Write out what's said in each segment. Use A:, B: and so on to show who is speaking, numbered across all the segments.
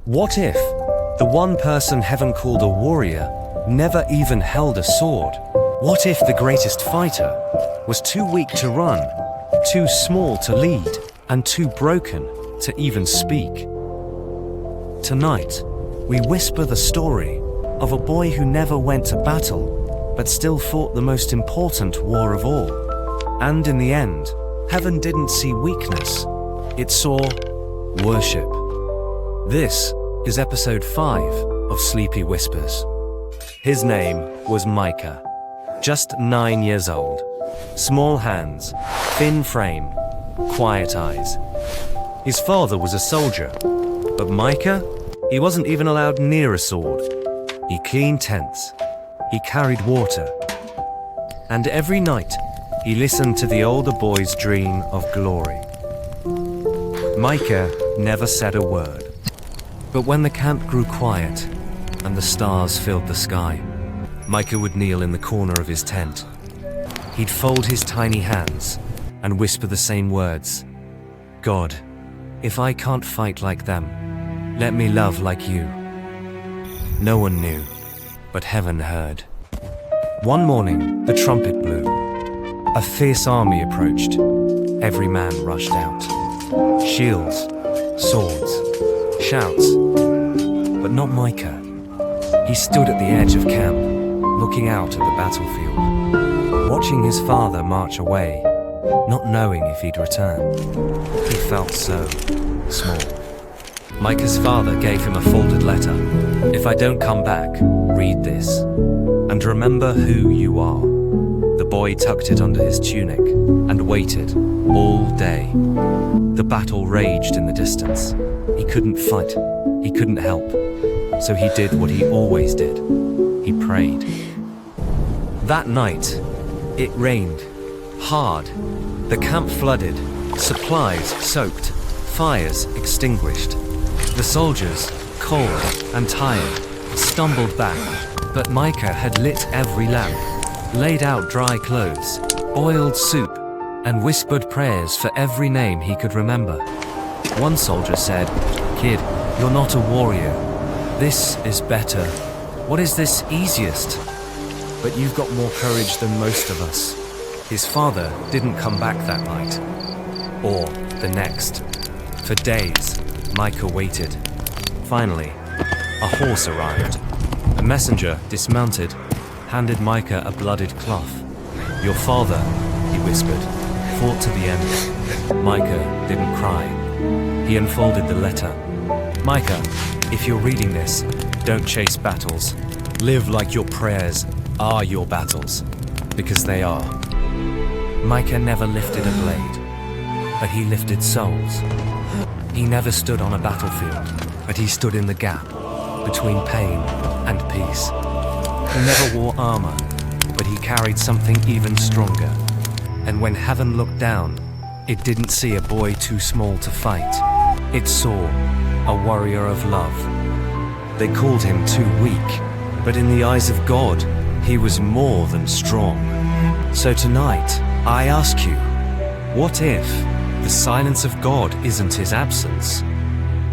A: What if the one person heaven called a warrior never even held a sword? What if the greatest fighter was too weak to run, too small to lead, and too broken to even speak? Tonight, we whisper the story of a boy who never went to battle, but still fought the most important war of all. And in the end, heaven didn't see weakness, it saw worship. This is episode 5 of Sleepy Whispers. His name was Micah, just 9 years old. Small hands, thin frame, quiet eyes. His father was a soldier, but Micah, he wasn't even allowed near a sword. He cleaned tents, he carried water, and every night he listened to the older boy's dream of glory. Micah never said a word. But when the camp grew quiet and the stars filled the sky, Micah would kneel in the corner of his tent. He'd fold his tiny hands and whisper the same words. God, if I can't fight like them, let me love like you. No one knew, but heaven heard. One morning, the trumpet blew. A fierce army approached. Every man rushed out. Shields, swords, shouts, but not Micah. He stood at the edge of camp, looking out at the battlefield, watching his father march away, not knowing if he'd return. He felt so small. Micah's father gave him a folded letter. If I don't come back, read this, and remember who you are. The boy tucked it under his tunic and waited all day. The battle raged in the distance. He couldn't fight, he couldn't help, so he did what he always did. He prayed. That night, it rained hard. The camp flooded, supplies soaked, fires extinguished. The soldiers, cold and tired, stumbled back, but Micah had lit every lamp, laid out dry clothes, boiled soup, and whispered prayers for every name he could remember. One soldier said, "Kid, you're not a warrior. This is better. What is this easiest? But you've got more courage than most of us." His father didn't come back that night, or the next. For days, Micah waited. Finally, a horse arrived. A messenger dismounted, handed Micah a blooded cloth. "Your father," he whispered, "fought to the end." Micah didn't cry. He unfolded the letter. "Micah, if you're reading this, don't chase battles. Live like your prayers are your battles, because they are." Micah never lifted a blade, but he lifted souls. He never stood on a battlefield, but he stood in the gap between pain and peace. He never wore armor, but he carried something even stronger. And when heaven looked down, it didn't see a boy too small to fight. It saw a warrior of love. They called him too weak, but in the eyes of God, he was more than strong. So tonight, I ask you, what if the silence of God isn't his absence?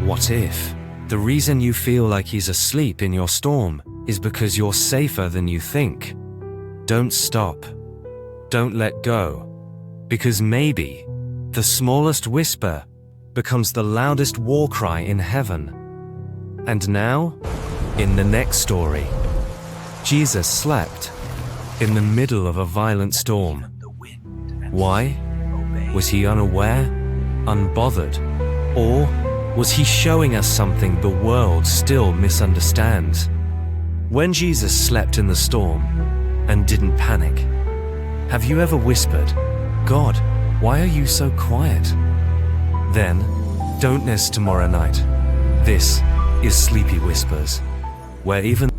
A: What if the reason you feel like he's asleep in your storm is because you're safer than you think? Don't stop. Don't let go. Because maybe the smallest whisper becomes the loudest war cry in heaven. And now, in the next story, Jesus slept in the middle of a violent storm. Why? Was he unaware, unbothered, or was he showing us something the world still misunderstands? When Jesus slept in the storm and didn't panic, have you ever whispered, "God, why are you so quiet?" Then, don't miss tomorrow night. This is Sleepy Whispers, where even